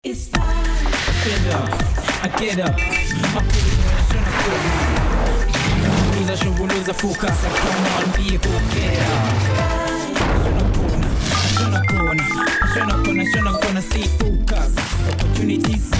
It's fine. I get up. Lose focus. Come on, be a good girl. Gonna stay focused. Opportunities.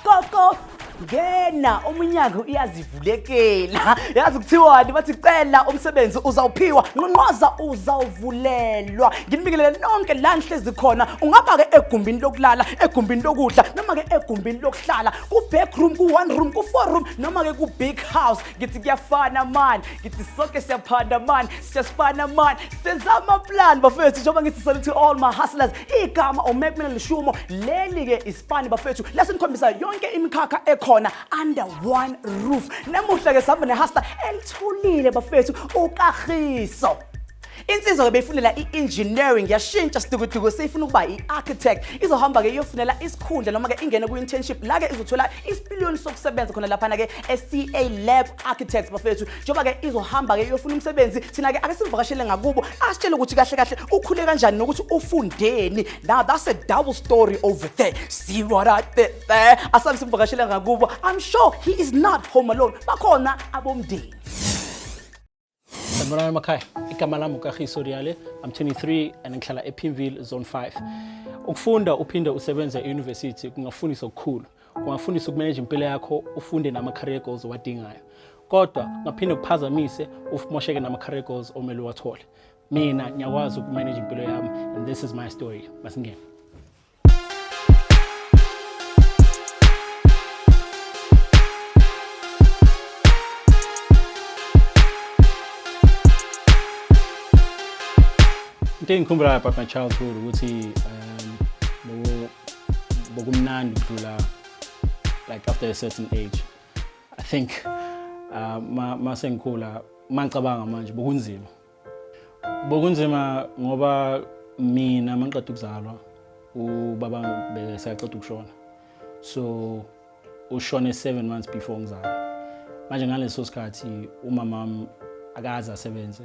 Koko ngena umunyango uyazivulekela yazi kuthiwani bathi cela umsebenzi uzawuphiwa nqonqoza uzawuvulelwa nginibikelele nonke la nihlezi khona ungaba ke egumbini lokulala egumbini lokudla noma ke egumbini lokuhlala ku backroom ku one room ku four room noma ke ku big house ngithi kuyafana man ngithi sonke siyaphanda man siyasifana man senzama plan bafethu njengoba ngithi salute all my hustlers igama omekmena lishumo leli ke iSpani bafethu lasenikhombisa yonke imikhakha ekhona under one roof namuhla ke sihamba nehasta elithulile bafethu uKagiso insizwa ke beyifunela iengineering yashintsha sidukuduku seyifuna ukuba iarchitect izohamba ke iyofunela isikhundla noma ke ingene ku internship la ke izothola isipiliyoni sokusebenza khona lapha na ke Calab Architects bafethu njengoba ke izohamba ke iyofuna umsebenzi thina ke ake sivakashele ngakubo asitshele ukuthi kahle kahle ukhule kanjani nokuthi ufundeni. Now that's a double story over there. See what I did there? Asabe sivakashele ngakubo. I'm sure he is not home alone. Bakhona abomndeni. Sanibonani emakhaya, igama lami Kagiso Diale. I'm 23 and ngihlala ePimville zone 5. Ukufunda uphinde usebenza euniversity kungafundisa okukhulu. Kungafundisa ukumanage impilo yakho, ufunde nama career goals owadingayo. Kodwa ngaphinde kuphazamise umosheke nama career goals omele uwathole. Mina ngiyakwazi ukumanage impilo yami and this is my story. Masingene. Into engikhumbulayo about my childhood ukuthi bokumnandi ukudlula like after a certain age. I think mase ngikhula mangicabanga manje bokunzima. Bokunzima ngoba mina mangiqeda ukuzalwa ubaba besaqeda ukushona. So ushone 7 months before ngizalwa. Manje ngaleso sikhathi umama wami akaze asebenze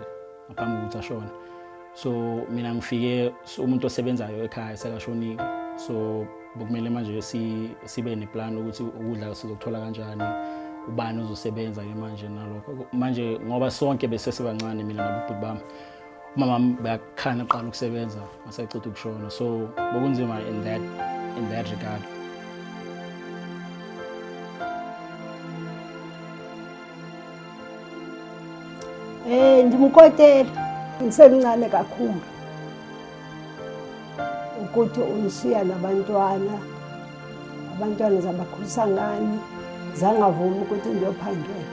ngaphambi kokuthi ashone. So mina ngifike umuntu osebenzayo ekhaya sekashonile. So bokumele manje sibe neplan ukuthi ukudla sizokuthola kanjani, ubani uzosebenza ke manje nalokho. Manje ngoba sonke besesebancane mina nabubhuti bami. Umama bayakhana aqala ukusebenza maseceda ukushona. So bokunzima in that regard. Ndimukotela ngisemncane kakhulu ukuthi unishiya nabantwana zabakhulisa ngani zangavuma ukuthi ngiyophangela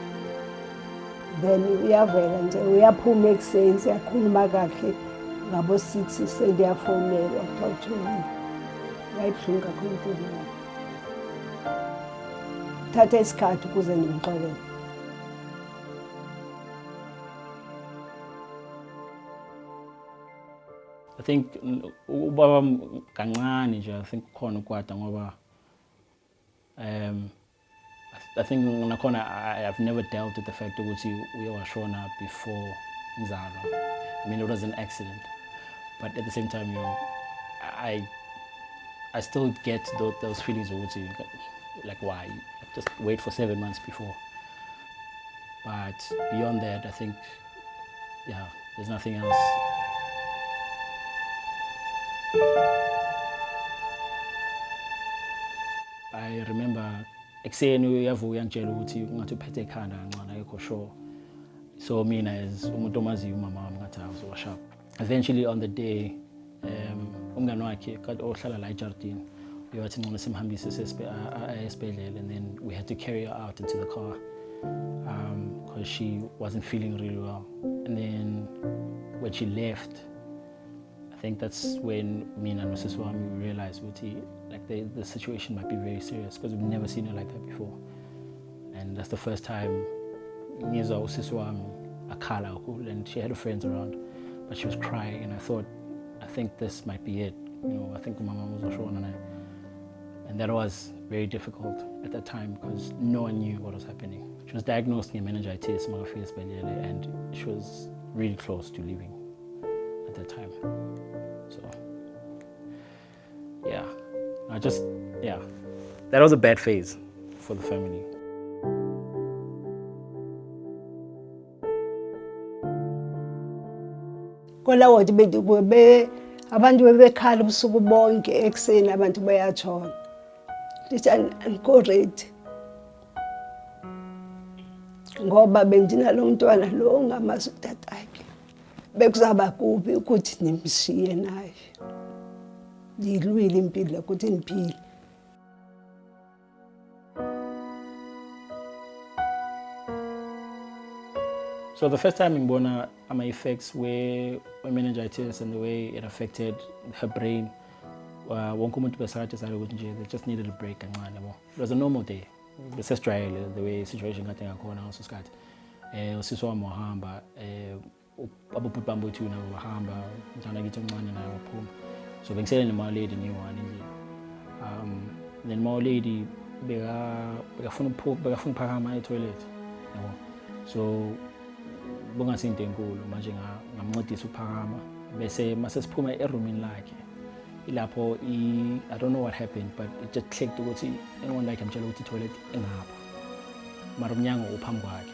then uyavela nje uyaphuma ekuseni siyakhuluma kahle ngabo 6 sendiyafonelwa kuthiwa yayibuhlungu kakhulu into thatha isikhathi ukuze ngimxolele. I think ubaba kancane nje I think khona ukwada ngoba I think nakhona I have never dealt with the fact ukuthi uyawashona before ngizalwa. I mean it was an accident, but at the same time I still get those feelings ukuthi like why just wait for 7 months before. But beyond that I think there's nothing else. I remember ekuseni uyavuka ngitshela ukuthi ungathi uphethe ikhanda kancane ayikho sure. So mina as umuntu omaziyo umama wami ngathi uzowashapa. Eventually on the day umngane wakhe kade ohlala la eJardini uyathi ngcono simhambise esibhedlela and then we had to carry her out into the car because she wasn't feeling really well. And then when she left I think that's when me and Mrs. Wami realized like the situation might be very serious because we've never seen her like that before. And that's the first time Ngiza Mrs. Wami akhala kakhulu and she had her friends around, but she was crying and I think this might be it. You know, I think Mama was showing and And that was very difficult at that time because no one knew what was happening. She was diagnosed with meningitis, and she was really close to leaving at that time. So, yeah, that was a bad phase for the family. Kola wathi be abantu bebekhala ubusuku bonke ekseni abantu bayatshona. Ndithi andikho ready. Ngoba bendinalo mntwana lo ongamazi utatakhe. Bekuzaba kubi ukuthi nimshiye naye. Ndilwile impilo ukuthi ndiphile. So the first time in Bona, my effects were meningitis and the way it affected her brain. They just needed a break. It was a normal day. The way situation got going on, so so being selling my lady new one. Then my lady toilet. So bungasinto enkulu manje ngamncedisa ukuphakama bese masesiphuma eroomini lakhe ilapho I don't know what happened but it just clicked ukuthi engqondo yakhe amtshela ukuthi toilet engapha mara umnyango uphambi kwakhe.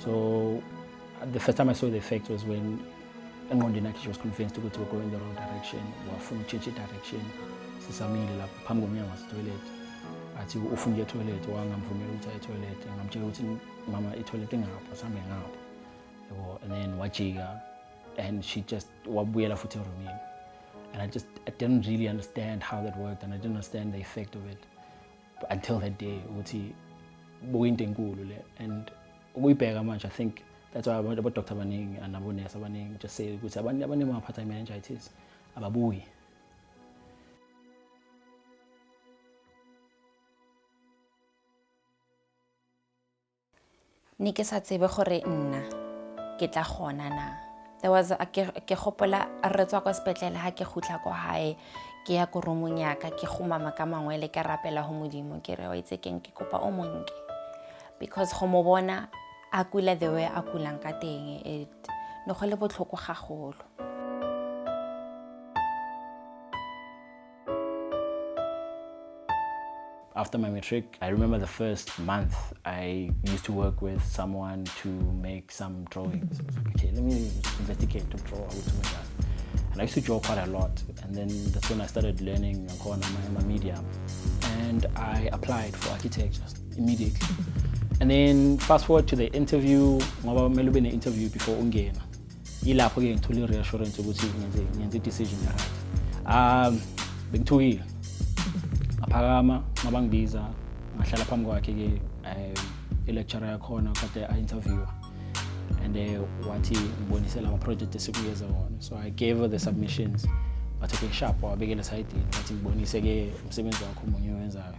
So the first time I saw the effect was when engqondweni yakhe she was convinced ukuthi we're going the wrong direction, wafuna utshintsha direction sisamile lapho phambi komnyango wasetoilet athi ufuna ukuya toilet wangamvumela ukuthi aye toilet ngamtshela ukuthi mama i-toilet engapha sambe ngapha. And then wajiga and she just wabuyela futhi eroomini. And I didn't really understand how that worked and I didn't understand the effect of it until that day ukuthi buyinto enkulu le. And ukuyibheka manje I think that's why abo doctor abaningi and abo nurse abaningi just say ukuthi abantu abanemaphatha meningitis ababuyi. Nike sa tsebe gore nna ke tla gona na. There was ke gopola re tswa kwa sepetlele ha ke khutla kwa hae ke ya ko roomong ya ka ke gomama ka mangwele ke rapela ho modimo ke re wa itse keng ke kopa o monke because go mo bona a kula the way a kulang ka teng it no go le botlhoko gagolo. After my matric, I remember the first month I used to work with someone to make some drawings. I was like, okay, let me investigate to draw how to make that. And I used to draw quite a lot. And then that's when I started learning my media. And I applied for architecture immediately. And then fast forward to the interview, ngoba kumele ube ne-interview before ungena. Yilapho ke ngithola i-reassurance ukuthi ngenze i-decision right. Bengithukile. Ngaphakama ngabangibiza ngahlala phambi kwakhe ke i-lecturer yakhona kade a-interview and wathi ngibonisela ama-project esikuyeza wona. So I gave her the submissions but okay sharp wabekela sayidini wathi ngibonise ke umsebenzi wakho omunye owenzayo.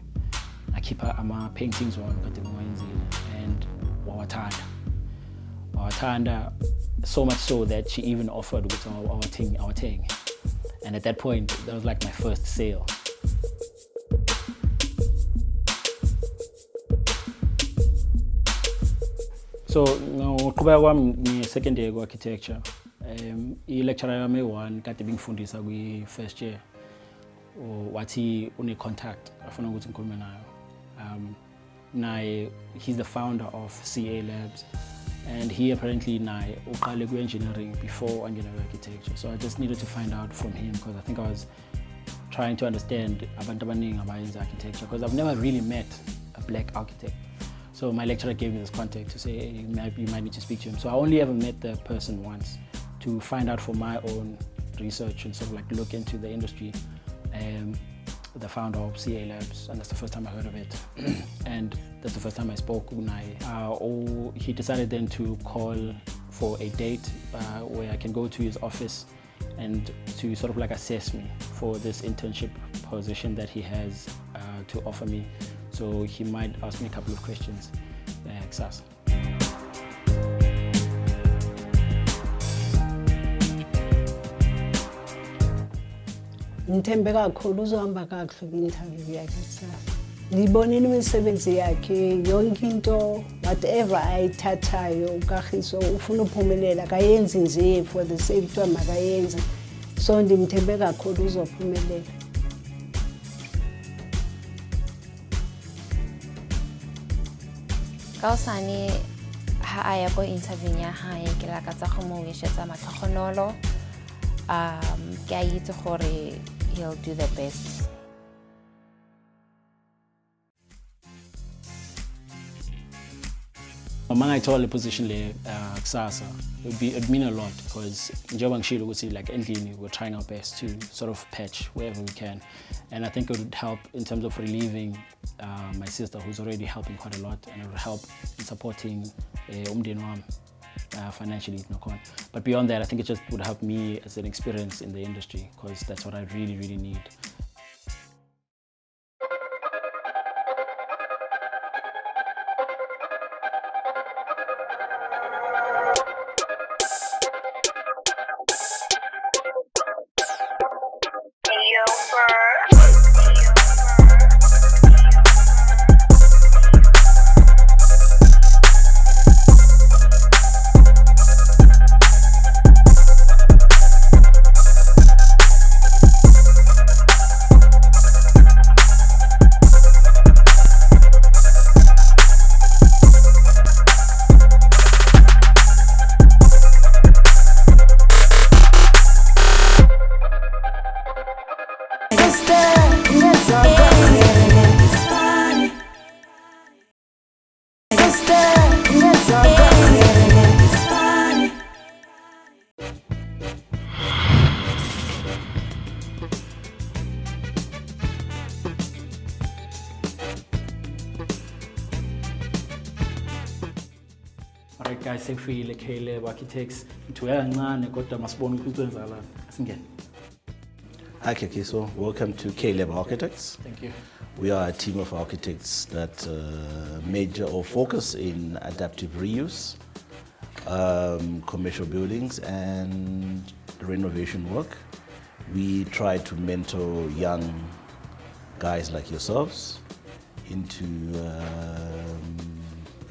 Ngakhipha ama-paintings wona kade ngiyenzile and wawathanda so much so that she even offered ukuthi awathengi. And at that point that was like my first sale. So ngoqhubeka kwami nge-second year ku-architecture i-lecturer yami one kade bengifundisa kwi-first year wathi une-contact afuna ukuthi ngikhulume nayo. Naye he's the founder of CA Labs and he apparently naye uqale ku-engineering before angena ku-architecture. So I just needed to find out from him because I think I was trying to understand abantu abaningi abayenza architecture because I've never really met a black architect. So my lecturer gave me this contact to say, hey, you might need to speak to him. So I only ever met the person once to find out for my own research and sort of like look into the industry. The founder of CA Labs, and that's the first time I heard of it. And that's the first time I spoke with Unai. He decided then to call for a date where I can go to his office and to sort of like assess me for this internship position that he has to offer me. So he might ask me a couple of questions. Kusasa. Ngithembe kakhulu uzohamba kakuhle kwi-interview yakhe kusasa. Ngibonile imisebenzi yakhe yonke into whatever ayithathayo uKagiso ufuna uphumelela akayenzi nje for the sake of makayenze. So ndimthembe kakhulu uzophumelela. Kaosane ha a ya ko interview ya hae ke lakatsa go mo wishetsa matlhogonolo. Ke a itse gore he'll do the best. Uma ngayithola le position le kusasa, it'd mean a lot because njengoba ngishilo ukuthi like endlini we're trying our best to sort of patch wherever we can, and I think it would help in terms of relieving my sister who's already helping quite a lot, and it would help in supporting umndeni wami financially. But beyond that, I think it just would help me as an experience in the industry because that's what I really, really need. Alright guys, sekufile Calab Architects. Ngithuka kancane kodwa masibone ukuthi kwenzakalani. Asingene. Hi Kagiso, welcome to Calab Architects. Thank you. We are a team of architects that major or focus in adaptive reuse, commercial buildings and renovation work. We try to mentor young guys like yourselves into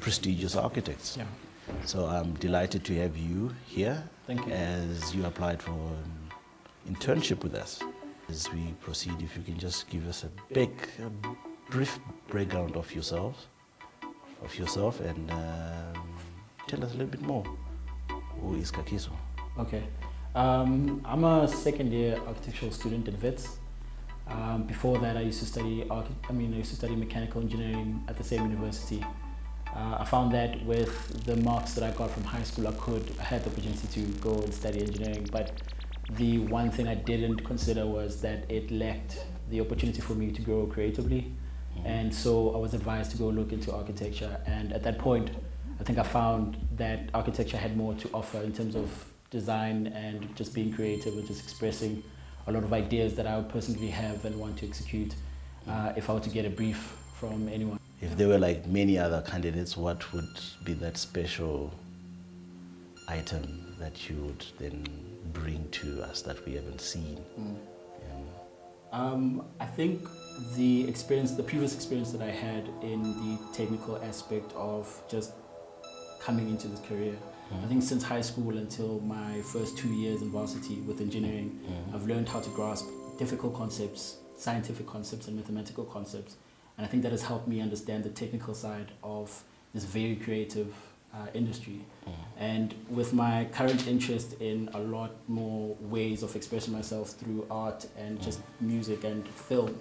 prestigious architects. Yeah. So I'm delighted to have you here. Thank you. As you applied for internship with us. As we proceed, if you can just give us a brief background of yourself and tell us a little bit more. Who is Kagiso? Okay. I'm a second year architectural student at Wits. Before that, I used to study mechanical engineering at the same university. I found that with the marks that I got from high school, I had the opportunity to go and study engineering, but the one thing I didn't consider was that it lacked the opportunity for me to grow creatively. And so I was advised to go look into architecture, and at that point, I think I found that architecture had more to offer in terms of design and just being creative and just expressing a lot of ideas that I would personally have and want to execute if I were to get a brief from anyone. If there were like many other candidates, what would be that special item that you would then bring to us that we haven't seen? I think the previous experience that I had in the technical aspect of just coming into this career. I think since high school until my first 2 years in varsity with engineering, I've learned how to grasp difficult concepts, scientific concepts and mathematical concepts. And I think that has helped me understand the technical side of this very creative industry. And with my current interest in a lot more ways of expressing myself through art and just music and film,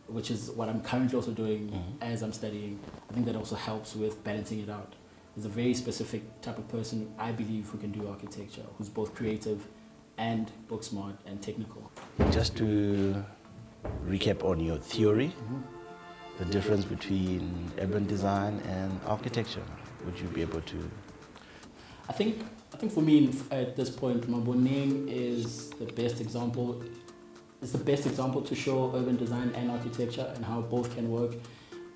which is what I'm currently also doing as I'm studying, I think that also helps with balancing it out. There's a very specific type of person, I believe, who can do architecture, who's both creative and book smart and technical. Just to recap on your theory, the difference between urban design and architecture, would you be able to? I think for me at this point, Maboneng is the best example. It's the best example to show urban design and architecture and how both can work.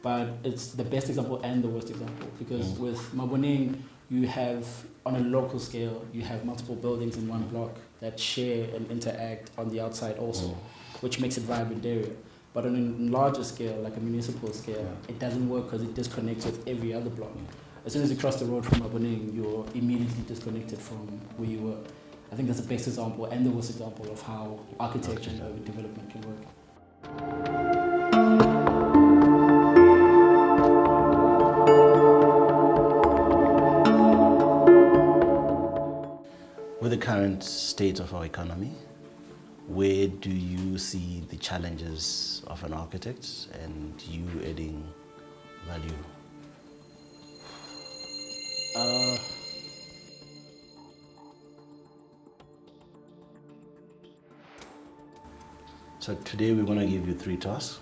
But it's the best example and the worst example, because with Maboneng, you have, on a local scale, you have multiple buildings in one block that share and interact on the outside also. which makes it vibrant area. But on a larger scale, like a municipal scale, it doesn't work because it disconnects with every other block. As soon as you cross the road from Aboning, you're immediately disconnected from where you were. I think that's the best example and the worst example of how architecture and urban development can work. With the current state of our economy, where do you see the challenges of an architect and you adding value? So today we're going to give you 3 tasks.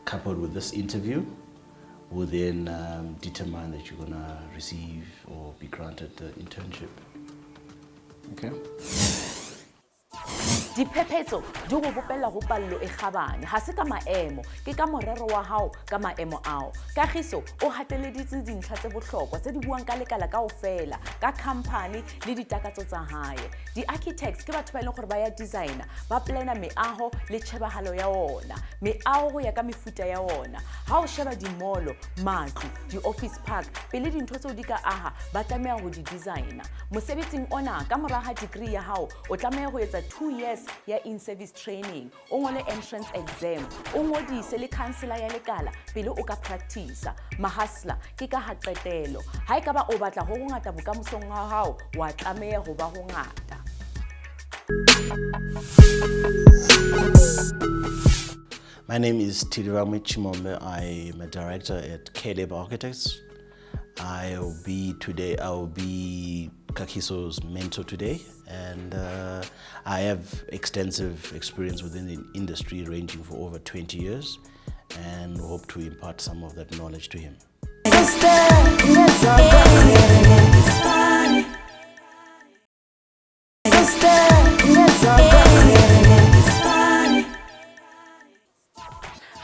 Coupled with this interview, will then determine that you're going to receive or be granted the internship. Okay. Diphephetso di go bopella go pallo e kgabane ha se ka maemo ke ka morero wa hao ka maemo ao Kagiso o hateleditse dintlha tse bohlokwa tse di buang ka lekala kaofela ka company le ditakatso tsa hae di-architects ke batho ba ileng gore ba ya designer ba plana meaho le tshebahalo ya ona meaho go ya ka mefuta ya ona ha o sheba dimolo matlo di-office park pele dintho tseo di ka aha ba tlameha go di-designer mosebetsing ona ka moraga degree ya hao o tlameha go etsa 2 years ya in-service training o ngole entrance exam o ngodise le councillor ya lekala pele o ka practice mahasla ke ka ha qetelo ha e ka ba o batla go ngata bokamosong wa hao wa tlameha go ba go ngata. My name is Tidirame Chimombe. I am a director at Calab Architects. I will be Kagiso's mentor today, and I have extensive experience within the industry ranging for over 20 years and hope to impart some of that knowledge to him.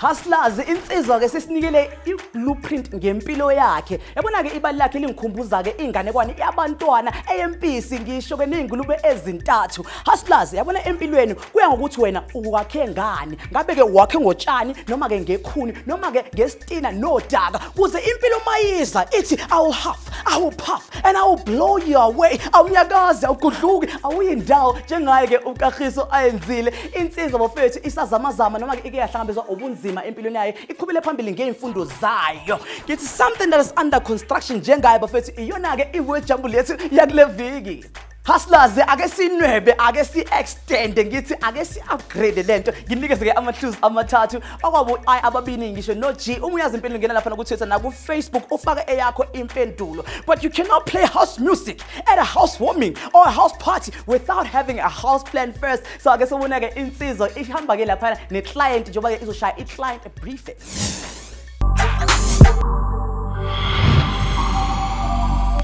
Hustlers insizwa ke sesinikele i-blueprint ngempilo yakhe yabona ke ibali lakhe lingikhumbuza ke inganekwane yabantwana eyempisi ngisho ke nezingulube ezintathu hustlers yabona empilweni kuya ngokuthi wena uwakhe ngani ngabe ke wakhe ngotshani noma ke ngekhuni noma ke ngestina nodaka kuze impilo mayiza ithi I will huff I will puff and I will blow you away awunyakaze awugudluki awuyindawo njengaye ke uKagiso ayenzile insizwa bafethu isazamazama noma ke ike yahlangabezwa ubunzima empilweni yayo iqhubele phambili ngeimfundo zayo ngithi something that is under construction njengaye bafethu iyona ke iword jumble lethu yakule viki hustlers ake sinwebe ake si extend ngithi ake si upgrade lento nginikeze ke ama-clues amathathu akwabo ababini ngisho no G uma uyazi impilo ngena lapha ku Twitter na ku Facebook ufake eyakho impendulo but you cannot play house music at a housewarming or a house party without having a house plan first so ake sobona ke insizwa ihamba ke lapha ne client njengoba ke izoshaya I client briefing.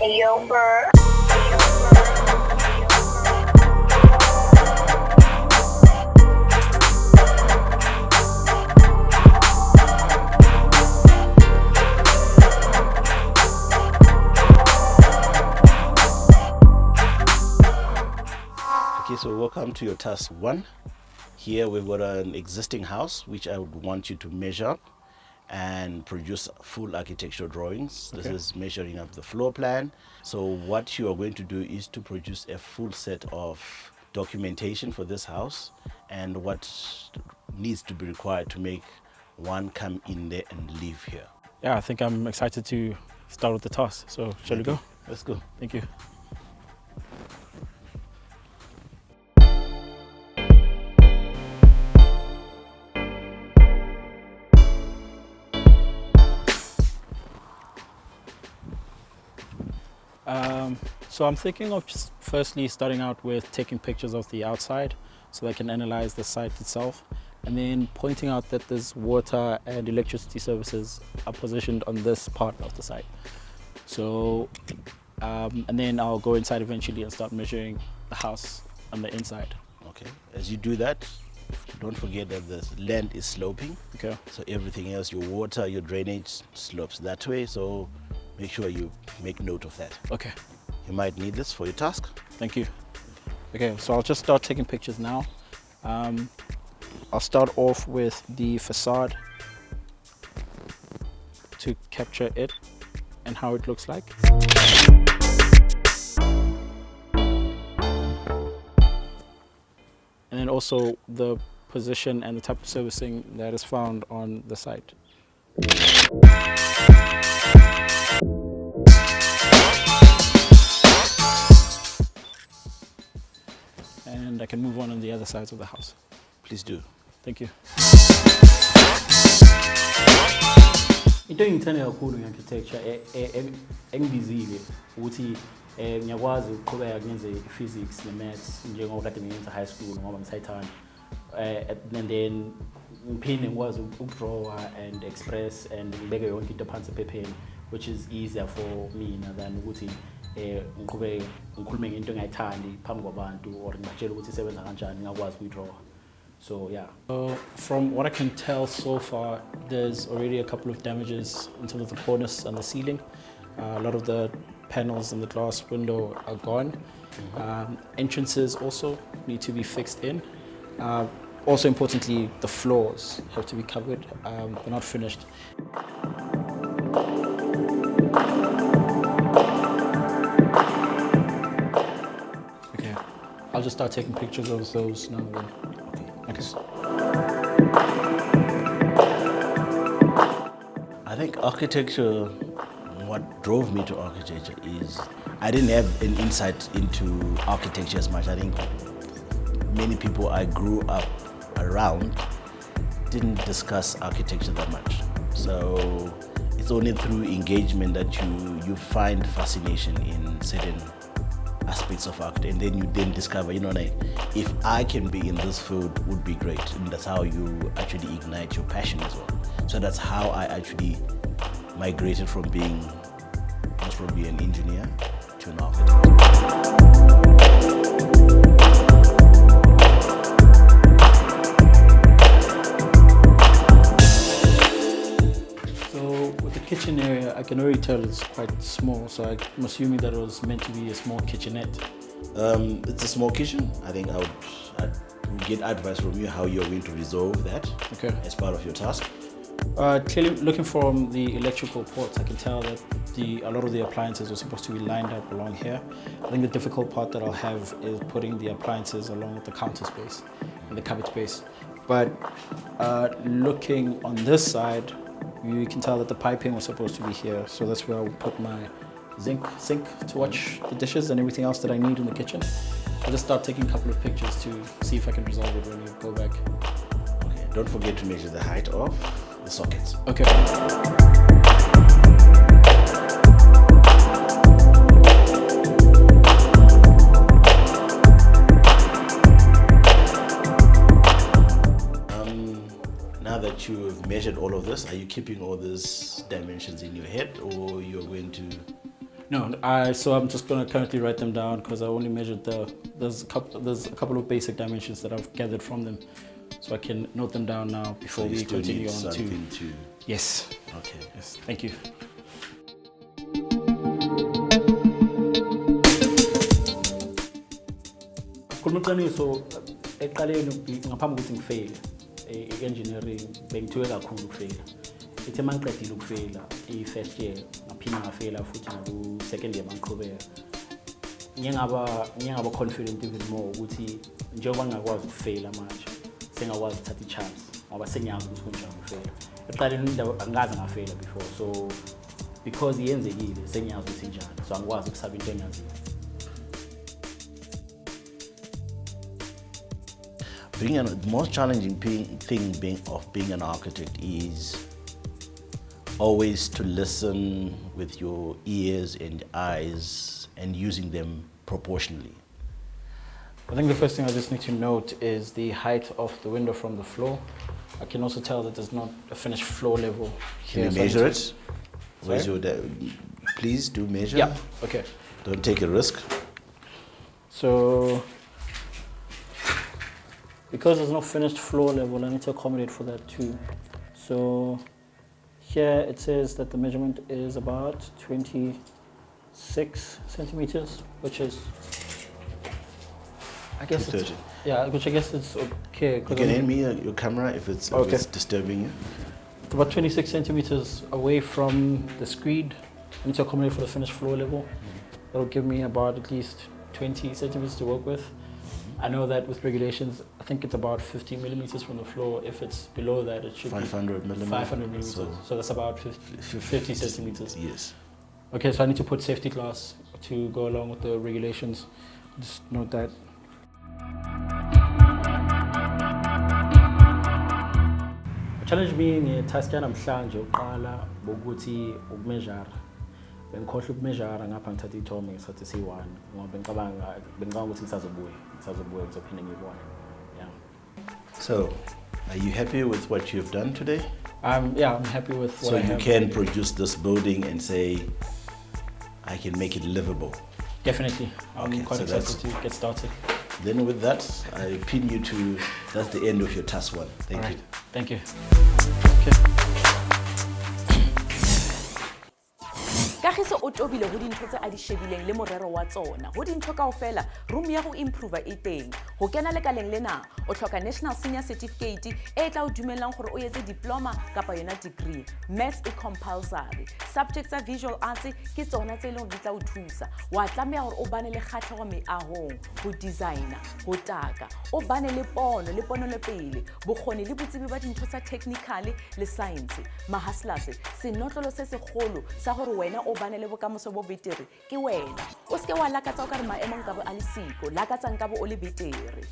Yo, bro. Okay, so welcome to your task 1. Here we've got an existing house which I would want you to measure and produce full architectural drawings. This is measuring up the floor plan. So what you are going to do is to produce a full set of documentation for this house and what needs to be required to make one come in there and live here. Yeah, I think I'm excited to start with the task. So shall we go? Let's go. Thank you. So I'm thinking of just firstly starting out with taking pictures of the outside so I can analyze the site itself, and then pointing out that there's water and electricity services are positioned on this part of the site. So, and then I'll go inside eventually and start measuring the house on the inside. Okay, as you do that, don't forget that the land is sloping. Okay. So everything else, your water, your drainage slopes that way. So make sure you make note of that. Okay. You might need this for your task. Thank you. Okay, so I'll just start taking pictures now. I'll start off with the facade to capture it and how it looks like. And then also the position and the type of servicing that is found on the site. And I can move on the other sides of the house. Please do. Thank you. Into engithanda kakhulu nge-architecture engibizile ukuthi ngiyakwazi ukuqhubeka ngenze i-physics ne-maths njengoba kade ngiyenza high school ngoba ngisayithanda and then ngiphinde ngikwazi ukudraw and express and ngibeke yonke into phansi ephepheni, which is easier for me than ukuthi ngiqhubeke ngikhulume ngento engayithandi phambi kwabantu or ngibatshela ukuthi isebenza kanjani ngakwazi ukuyidraw. So yeah. From what I can tell so far, there's already a couple of damages in terms of the cornice and the ceiling. A lot of the panels in the glass window are gone. Entrances also need to be fixed in. Also importantly, the floors have to be covered. They're not finished. Okay, I'll just start taking pictures of those now then. Okay. I think architecture, what drove me to architecture is I didn't have an insight into architecture as much. I think many people I grew up around didn't discuss architecture that much. So it's only through engagement that you find fascination in certain aspects of art, and then you discover, you know, like, if I can be in this field, would be great. And that's how you actually ignite your passion as well. So that's how I actually migrated from being most probably an engineer to an architect. Kitchen area, I can already tell it's quite small, so I'm assuming that it was meant to be a small kitchenette. It's a small kitchen. I think I would get advice from you how you're going to resolve that as part of your task. Clearly, looking from the electrical ports, I can tell that a lot of the appliances are supposed to be lined up along here. I think the difficult part that I'll have is putting the appliances along the counter space and the cupboard space. But looking on this side, you can tell that the piping was supposed to be here, so that's where I'll put my sink to wash the dishes and everything else that I need in the kitchen. I'll just start taking a couple of pictures to see if I can resolve it when you go back. Okay, don't forget to measure the height of the sockets. Okay. Now that you've measured all of this, are you keeping all these dimensions in your head, or you're going to? No, so I'm just going to currently write them down because I only measured there's a couple of basic dimensions that I've gathered from them, so I can note them down now before we continue on to. Yes. Okay. Yes. Thank you. Kulumqiniso eqaleni ngaphambi ukuthi ngifeyile engineering bengithuke kakhulu ukufeyila. Ithe mangiqedile ukufeyila i-first year ngaphinda ngafeyila futhi naku-second year mangiqhubeka. Ngiyengaba confident even more ukuthi njengoba ngingakwazi ukufeyila manje sengakwazi ukuthatha i-chance ngoba sengiyazi ukuthi kunjani ukufeyila. Eqaleni angazi ngafeyila before, so because yenzekile sengiyazi ukuthi njani, so angikwazi ukusaba into engiyaziyo. The most challenging thing of being an architect is always to listen with your ears and eyes and using them proportionally. I think the first thing I just need to note is the height of the window from the floor. I can also tell that there's not a finished floor level here. Can you measure it? Where's your please do measure. Yeah, okay. Don't take a risk. So, because there's no finished floor level, I need to accommodate for that too. So here it says that the measurement is about 26 centimeters, which is I guess it's, 2:30. yeah, which I guess it's okay. You can hand me your camera if it's disturbing you. It's about 26 centimeters away from the screed. I need to accommodate for the finished floor level. That'll give me about at least 20 centimeters to work with. I know that with regulations, I think it's about 50 millimeters from the floor. If it's below that, it should 500 be millimeters. 500 millimeters. So that's about 50 centimeters. Yes. Okay, so I need to put safety glass to go along with the regulations. Just note that. Challenge me nge-task yanamhlanje uqala bokuthi ukumeasure. Bengikhohle ukumeasure ngapha ngithatha ithombe ngesikhathi esiyi-1 ngoba bengicabanga ukuthi ngisazobuya ngizophinde ngiyibone. Yeah. So, are you happy with what you've done today? Yeah, I'm happy with what so I have. So you can produce this building and say, I can make it livable? Definitely. I'm quite excited to get started. Then with that, I pin you to, that's the end of your task 1. Thank you. Thank you. Okay. Kagiso o tobile ho dintho tse a di shebileng le morero wa tsona. Ho dintho kaofela, room ya go improve e teng. Ho kena lekaleng lena, o hloka National Senior Certificate e tla o dumellang gore o etse diploma kapa yona degree. Maths e compulsory. Subjects tsa visual arts ke tsona tse leng di tla o thusa. Wa tlameha gore o bane le kgatlhego meahong, ho designer, ho taka. O bane le pono le pele. Bokgoni le botsebi ba dintho tsa technical le science. Mahaslas, senotlolo se segolo sa gore wena o bane le bokamoso bo betere ke wena. O ske wa lakatsa o ka re maemo nka bo a le siko, lakatsa nka bo o le betere.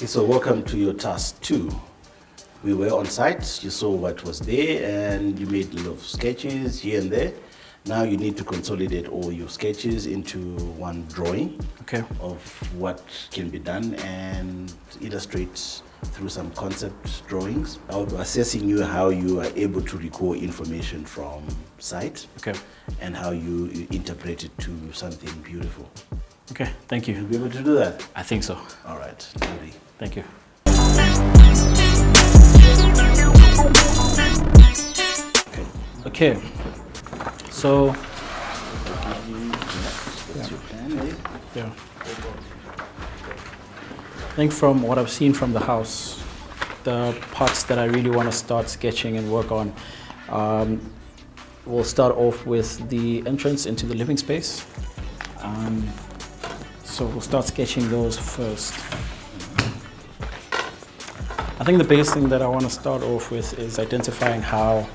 So welcome to your task 2. We were on site, you saw what was there and you made a lot of sketches here and there. Now you need to consolidate all your sketches into one drawing of what can be done and illustrate through some concept drawings. I'll be assessing you how you are able to recall information from site and how you interpret it to something beautiful. Okay, thank you. You'll be able to do that? I think so. All right, ready. Thank you. Okay. So that's your plan, yeah. I think from what I've seen from the house, the parts that I really want to start sketching and work on, we'll start off with the entrance into the living space. So we'll start sketching those first. I think the biggest thing that I want to start off with is identifying how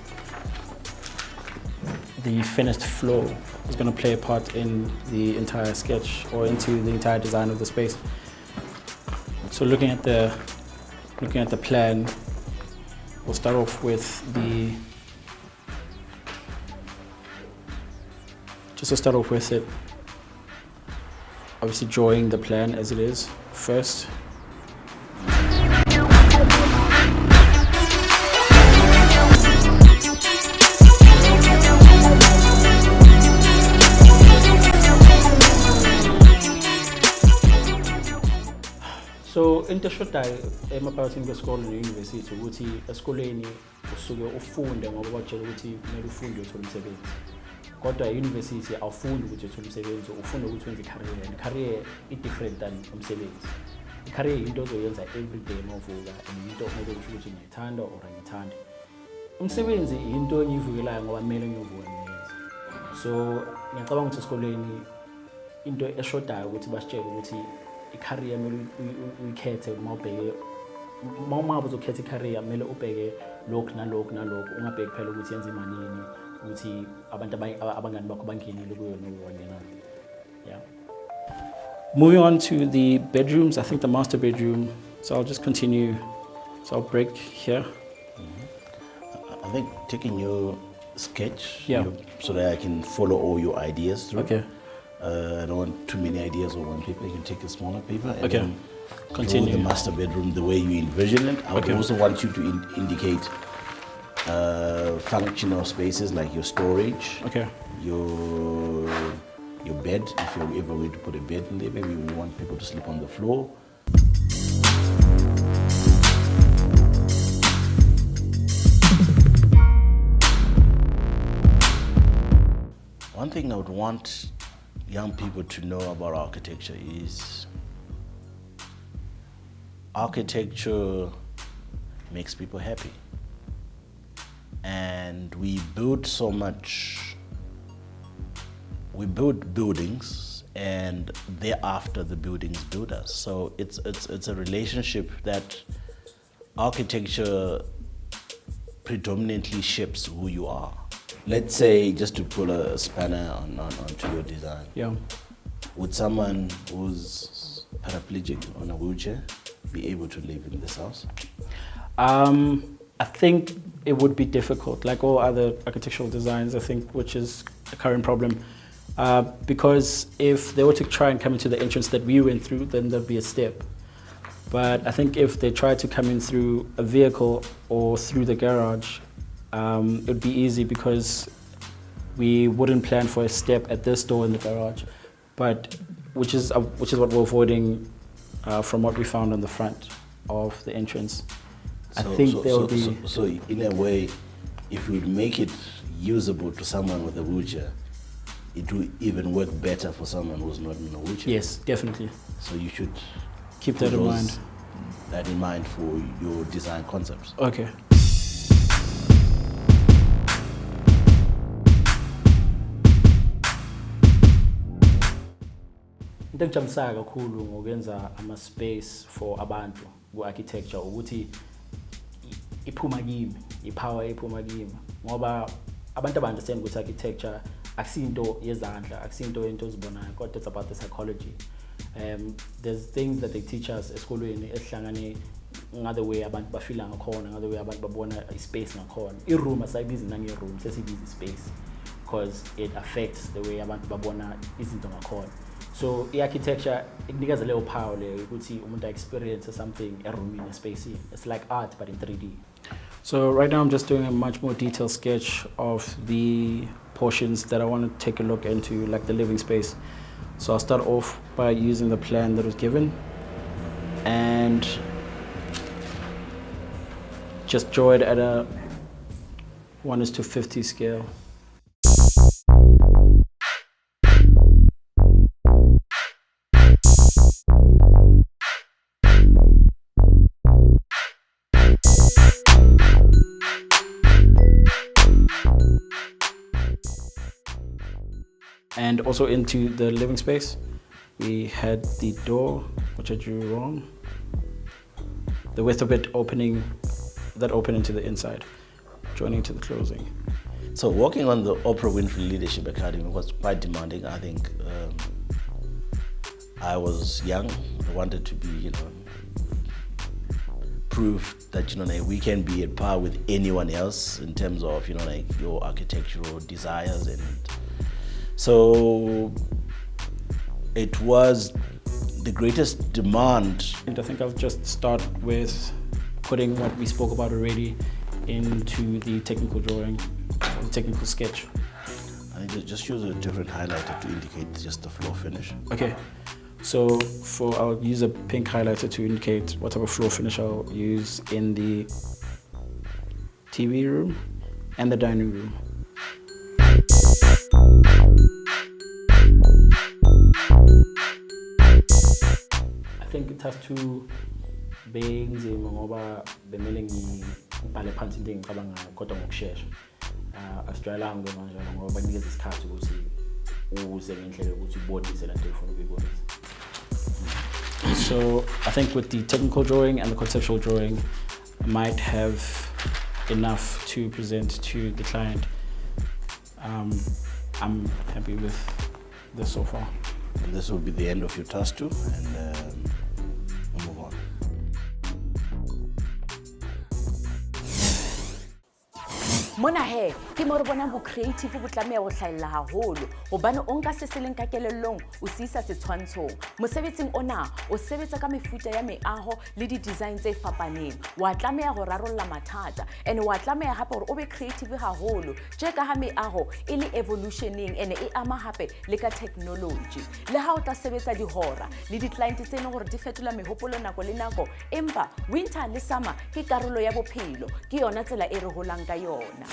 the finished floor is going to play a part in the entire sketch or into the entire design of the space. So looking at the plan, we'll start off with just to start off with it, obviously drawing the plan as it is first. So into shodayo emaphakathini kwesikole neuniversity ukuthi esikoleni usuke ufunde ngoba batshela ukuthi kumele ufunde uthola umsebenzi. Kodwa euniversity awufundi ukuthi uthola umsebenzi, ufunda ukuthi wenze career, and career is different than umsebenzi. Career into ozoyenza every day mawuvuka and into okumele ukuthi ngiyithanda or angithandi. Umsebenzi into engiyivukelayo ngoba kumele ngiyovuka ngiyenze. So ngiyacabanga ukuthi esikoleni into eshodayo ukuthi basitshele ukuthi i-career kumele uyikhethe uma uzokhetha i-career kumele ubheke lokhu nalokhu ungabheki phela ukuthi yenza imali yini ukuthi abantu abangani bakho bangenile kuyo nokungena. Yeah. Moving on to the bedrooms, I think the master bedroom. So I'll just continue. So I'll break here. I think taking your sketch so that I can follow all your ideas through. Okay. I don't want too many ideas on one paper. You can take a smaller paper and okay. then Continue. the master bedroom the way you envision it. I would also want you to indicate functional spaces like your storage, your bed, if you're ever going to put a bed in there. Maybe you want people to sleep on the floor. One thing I would want young people to know about architecture is architecture makes people happy. And we build so much, we build buildings and thereafter the buildings build us. So it's a relationship that architecture predominantly shapes who you are. Let's say, just to pull a spanner onto your design. Yeah. Would someone who's paraplegic on a wheelchair be able to live in this house? I think it would be difficult, like all other architectural designs, I think, which is the current problem. Because if they were to try and come into the entrance that we went through, then there'd be a step. But I think if they try to come in through a vehicle or through the garage, it would be easy because we wouldn't plan for a step at this door in the garage, but which is what we're avoiding from what we found on the front of the entrance. I think there will be. So in a way, if we make it usable to someone with a wheelchair, it will even work better for someone who's not in a wheelchair. Yes, definitely. So you should keep that in mind. That in mind for your design concepts. Okay. Into engijabulisayo kakhulu ngokwenza ama-space for abantu ku-architecture ukuthi iphuma kimi, ipower iphuma kimi. Ngoba abantu aba-understand ukuthi architecture akusinto yezandla, akusinto into ozibonayo, kodwa it's about the psychology. There's things that they teach us esikolweni esihlangane ngother way abantu bafila ngakhona, ngother way abantu babona i-space ngakhona. I-room asayibizi nange-room, sesiyibiza i-space because it affects the way abantu babona izinto ngakhona. So i-architecture ikunikeza leyo power leyo ukuthi umuntu experience something a-room in a space. It's like art but in 3D. So right now I'm just doing a much more detailed sketch of the portions that I want to take a look into, like the living space. So I'll start off by using the plan that was given and just draw it at a 1:50 scale. And also into the living space, we had the door, which I drew wrong. The width of it opening, that opened into the inside, joining to the closing. So working on the Oprah Winfrey Leadership Academy was quite demanding. I think I was young. I wanted to be, prove that, we can be at par with anyone else in terms of, your architectural desires. And so it was the greatest demand. And I think I'll just start with putting what we spoke about already into the technical drawing, the technical sketch. I just use a different highlighter to indicate just the floor finish. Okay, so I'll use a pink highlighter to indicate what type of floor finish I'll use in the TV room and the dining room. I think it has to be nzima ngoba bemele ngibhale phansi into engicabangayo kodwa ngokusheshsha. Asijwayelanga kanjalo ngoba banikeza isikhathi ukuthi uze ngendlela yokuthi ubonise lento efuna ukuyibonisa. So I think with the technical drawing and the conceptual drawing, I might have enough to present to the client. I'm happy with this so far. And this will be the end of your task too, and we'll move on. mona he ke mo re bona bo creative bo tlameha go hlaella haholo gobane o nka se se leng ka kelellong o se isa setshwantshong mosebetsing ona o sebetsa ka mefuta ya meago le di-design tse fapaneng wa tlameha go rarolla mathata and wa tlameha hape gore o be creative haholo je ka ha meago e le evolutioning and e ama hape le ka technology le ha o tla sebetsa dihora le di-client tse leng gore di fetola mehopolo nako le nako empa winter le summer ke karolo ya bophelo ke yona tsela e re holang ka yona.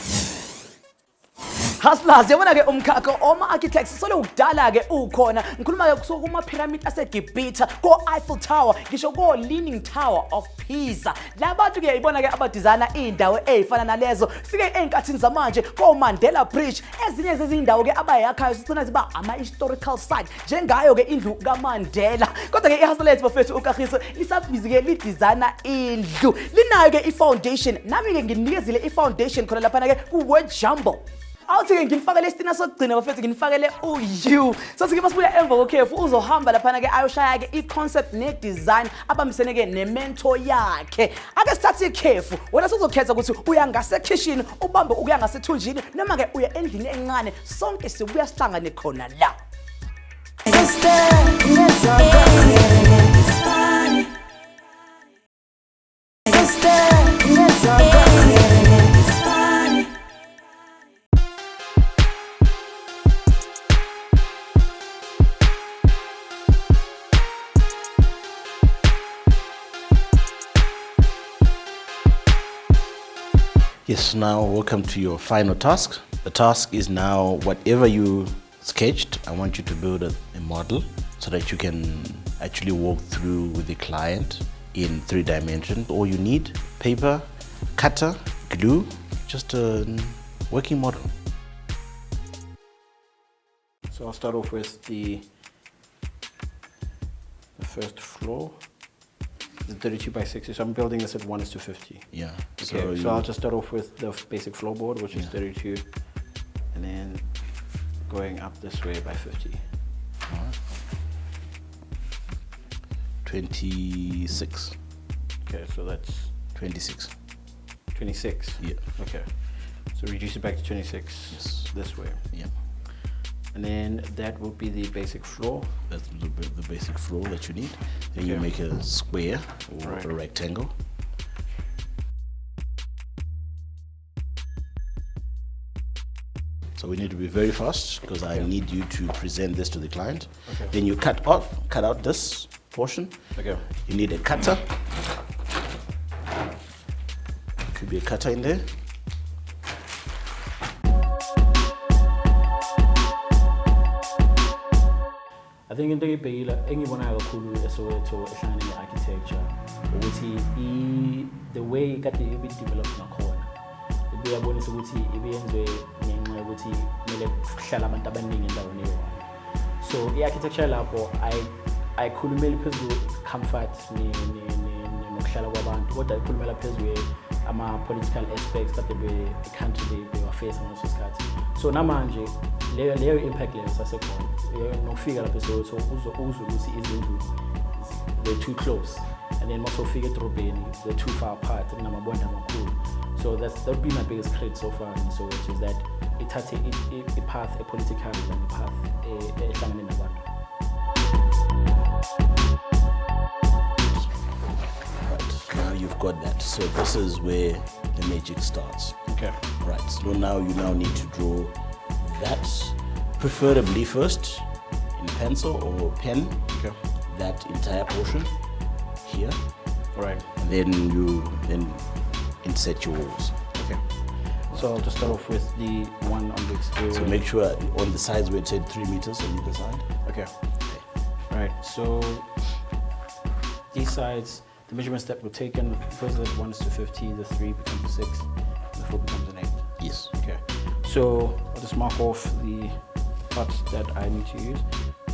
Hustlers yabona ke umkhakha oma architects solo ukudala ke ukhona ngikhuluma ke kusuka kuma pyramid aseGibhitha ko Eiffel Tower ngisho ko Leaning Tower of Pisa labantu ke yibona ke abadesigner indawo ezifana nalezo fike enkathini zamanje ko Mandela Bridge ezinye zezindawo ke abayakhayo sicina ziba ama historical site njengayo ke indlu kaMandela kodwa ke ihustle lethu bafethu uKagiso lisabizi ke li designer indlu linayo ke ifoundation nami ke nginikezile ifoundation khona lapha ke ku Word Jumbo awuthi ke ngifakele isitina sokugcina bafethu ngifakele u so sike masibuya emva kokhefu uzohamba lapha ke ayoshaya ke iconcept ne design abambisene ke nementor yakhe ake sithathe ikhefu wena sizokhetha ukuthi uya ngase kitchen ubambe ukuya ngasethunjini noma ke uya endlini encane sonke sibuya sihlangane khona la Yes, now welcome to your final task. The task is now whatever you sketched, I want you to build a model so that you can actually walk through with the client in 3 dimensions. All you need, paper, cutter, glue, just a working model. So I'll start off with the first floor. The 32 by 60, so I'm building this at 1:50. Yeah. Okay, so I'll just start off with the basic floorboard, which is 32, and then going up this way by 50. All right. 26. Okay, so that's 26. 26. Yeah. Okay, so reduce it back to 26. Yes. This way. Yeah. And then that will be the basic floor. That's the basic floor that you need. Then you Okay. make a square or Right. a rectangle. So we need to be very fast because I need you to present this to the client. Okay. Then you cut out this portion. Okay. You need a cutter. Could be a cutter in there. I think into engibona kakhulu eSoweto ehlangene ne-architecture ukuthi the way kade ibe developed nakhona ibuyabonisa ukuthi ibiyenzwe ngenxa yokuthi kumele kuhlala abantu abaningi endaweni eyi-one. So i-architecture lapho ayikhulumeli phezulu comfort nokuhlala kwabantu kodwa ikhulumela phezulu ama-political aspects kade be-country bewafesa ngaleso sikhathi. So namanje leyo impact leyo sasekhona nokufika lapho eSoweto uzwe ukuthi izindlu they're too close and then masofika edrobheni they're too far apart kunamabonda amakhulu. So that would be my biggest credit so far in Soweto is that ithathe i-path a-political and i-path ehlangane nabantu. Right, now you've got that. So this is where the magic starts. Okay. Right, so now you need to draw that, preferably first in pencil or pen. Okay. That entire portion here. All right. And then you insert your walls. Okay. So I'll just start off with the one on the exterior. So make sure on the sides where it said 3 meters on either side. Okay. Right. So these sides, the measurements that were taken, first that 1:50, the 3 becomes a 6, and the 4 becomes an 8. Yes. Okay. So I'll just mark off the parts that I need to use.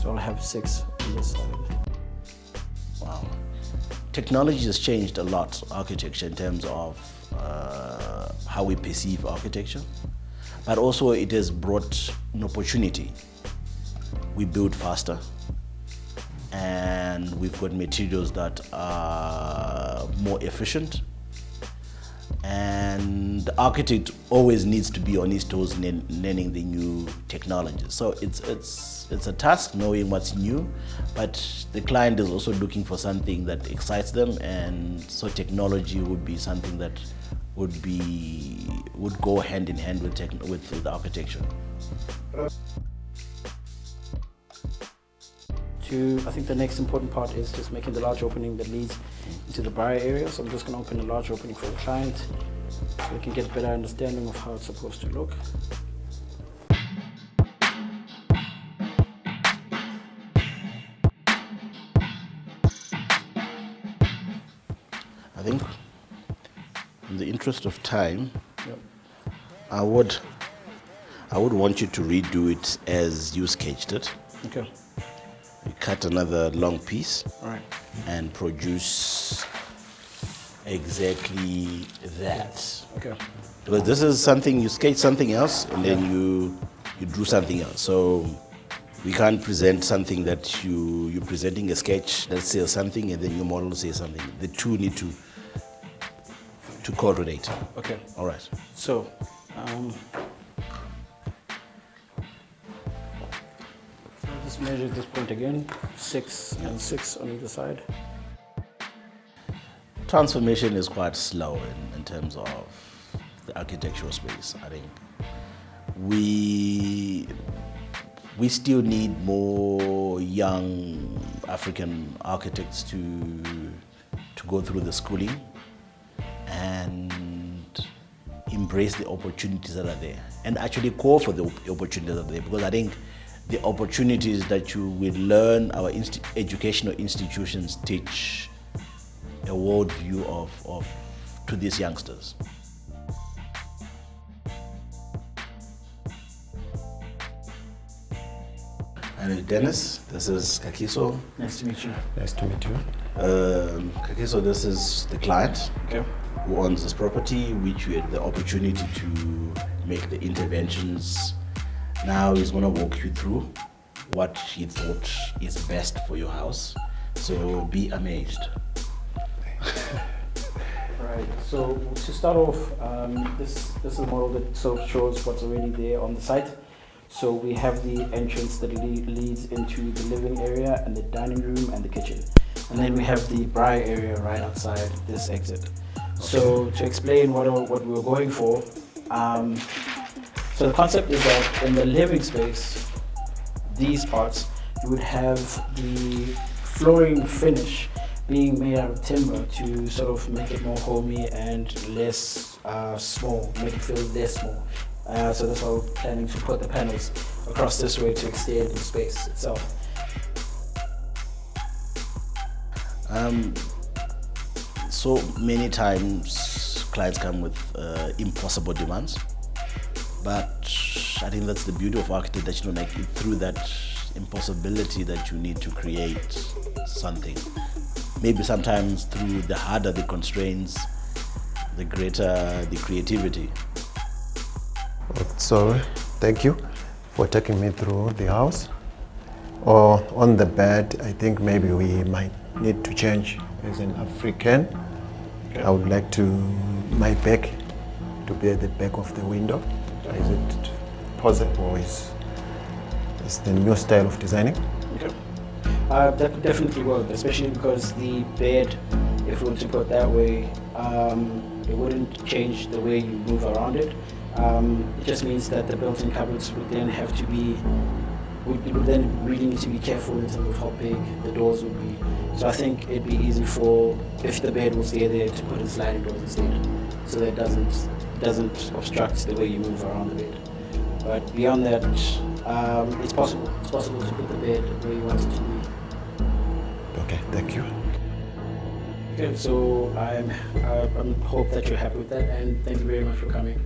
So I'll have 6 on this side. Wow. Technology has changed a lot architecture in terms of how we perceive architecture, but also it has brought an opportunity. We build faster and we've got materials that are more efficient And the architect always needs to be on his toes learning the new technologies. So it's a task knowing what's new, but the client is also looking for something that excites them, and so technology would be something that would go hand in hand with the architecture. I think the next important part is just making the large opening that leads into the bar area. So I'm just going to open a large opening for the client so we can get a better understanding of how it's supposed to look. I think in the interest of time, Yep. I would want you to redo it as you sketched it. Okay. You cut another long piece. All right. And produce exactly that. Okay. Because this is something, you sketch something else and then you drew something else. So we can't present something that you're presenting a sketch that says something and then your model says something. The two need to correlate. Okay. All right. So, just measure this point again, 6 and 6 on either side. Transformation is quite slow in terms of the architectural space. I think we still need more young African architects to go through the schooling and embrace the opportunities that are there, and actually call for the opportunities that are there, because I think the opportunities that you will learn, our educational institutions teach a world view of to these youngsters. And Dennis, this is Kagiso. Nice to meet you. Nice to meet you. Kagiso, this is the client. Okay. Who owns this property, which we had the opportunity to make the interventions. Now he's going to walk you through what he thought is best for your house. So be amazed. Right. So to start off, this is a model that sort of shows what's already there on the site. So we have the entrance that leads into the living area and the dining room and the kitchen. And then we have the braai area right outside this exit. So to explain what we were going for, so the concept is that in the living space, these parts, you would have the flooring finish being made out of timber to sort of make it more homey and less small, make it feel less small. So that's why we're planning to put the panels across this way to extend the space itself. So many times clients come with impossible demands, but I think that's the beauty of architecture, that you know, like through that impossibility that you need to create something. Maybe sometimes through the harder the constraints, the greater the creativity. So, thank you for taking me through the house. Or on the bed, I think maybe we might need to change. As an African, okay. I would like my back to be at the back of the window. Is it possible, or is the new style of designing? Okay. That could definitely work, especially because the bed, if we were to put that way, it wouldn't change the way you move around it. It just means that the built-in cupboards would then have to be, would then really need to be careful in terms of how big the doors would be. So I think it'd be easy if the bed was there to put in sliding doors instead, so that it doesn't obstruct the way you move around the bed. But beyond that, it's possible. It's possible to put the bed where you want it to be. Okay, thank you. Okay, so I hope that you're happy with that, and thank you very much for coming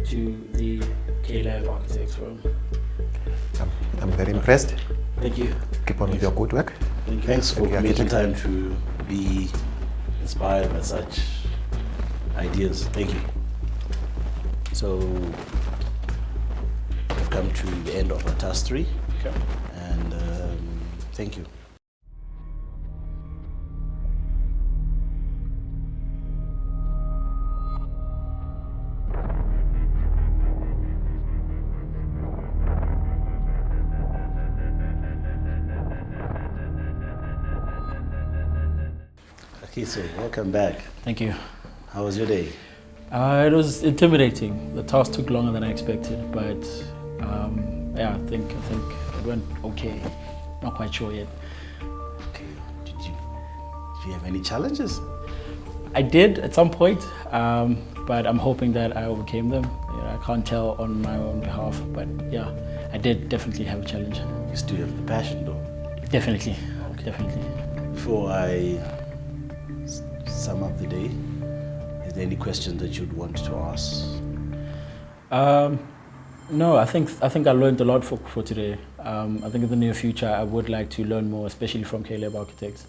to the Calab Architects firm. I'm very impressed. Thank you. Keep on with your good work. Thank you. Thanks for making time to be inspired by such ideas. Thank you. So we've come to the end of our task 3. Okay. And thank you. Kagiso, welcome back. Thank you. How was your day? It was intimidating. The task took longer than I expected, but yeah, I think it went okay. Not quite sure yet. Okay. Did you have any challenges? I did at some point, but I'm hoping that I overcame them. I can't tell on my own behalf, but yeah, I did definitely have a challenge. You still have the passion, though. Definitely, Okay. definitely. Before I sum up the day, is there any questions that you'd want to ask? No, I think I learned a lot for today. I think in the near future I would like to learn more, especially from Calab Architects.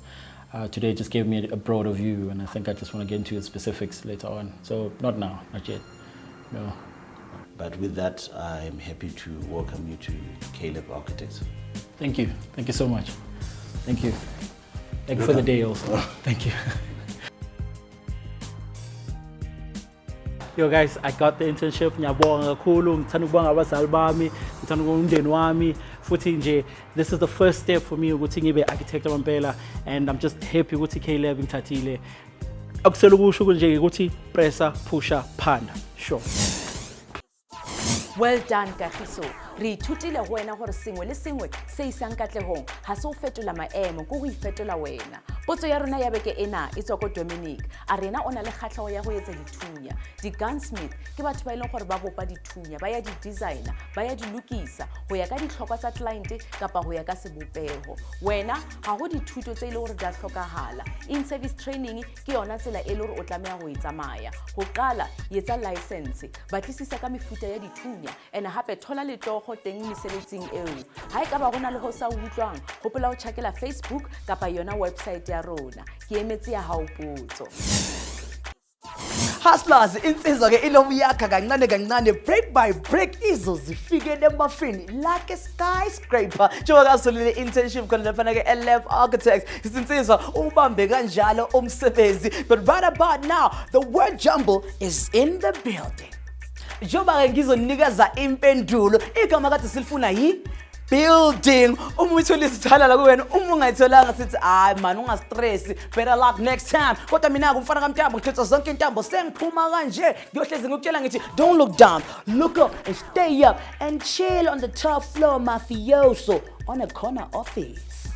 Today just gave me a broader view, and I think I just want to get into the specifics later on. So not now, not yet. No. But with that, I'm happy to welcome you to Calab Architects. Thank you so much. Thank you. Thank you for the day also. Thank you. Yo guys, I got the internship. Ngiyabonga kakhulu, ngithanda ukubonga abazali bami, ngithanda ukubonga umndeni wami. Futhi nje, this is the first step for me ukuthi ngibe architect wampela, and I'm just happy ukuthi Calab ngithathile. Akusela ukusho nje ukuthi pressa, pusha, phanda. Sure. Well done, Kagiso. Re ithutile ho wena hore sengwe le sengwe se isang katlehong ha se o fetola maemo go go ifetola wena. Potso ya rona ya beke ena e tswa ko Dominic. A rena ona le kgatlhego ya go etsa dithunya. Di gunsmith ke batho ba ileng gore ba bopa dithunya, ba ya di designer, ba ya di lokisa go ya ka ditlhokwa tsa client kapa go ya ka sebopego. Wena ha go dithuto tse ile gore di a tlhokagala. In service training ke yona tsela e le gore o tlamea go itsamaya. Go qala yetsa license, batlisisa ka mefuta ya dithunya, and hape thola letlogo teng mesebetsing eo. Ha e ka ba gona le go sa utlwang, gopola o checkela Facebook kapa yona website ya rona. Ke emetse ya hao potso. Hustlers, insizwa ke ilobuyakha kancane kancane, break by break izozifikele emafini like a skyscraper. Njengoba kasolile internship khona lapha ke Calab Architects. Isinsizwa ubambe kanjalo umsebenzi. But right about now, the word jumble is in the building. Njengoba ke ngizonikeza impendulo, igama kade silifuna yi building. Uma uyithola isithala la kuwena, uma ungayitholanga sithi hayi man ungastress, better luck next time. Kodwa mina kumfana kaMntambo ngikhetha zonke intambo sengiphuma kanje. Ngiyohlezi ngikutshela ngithi don't look down, look up and stay up and chill on the top floor mafioso on a corner office.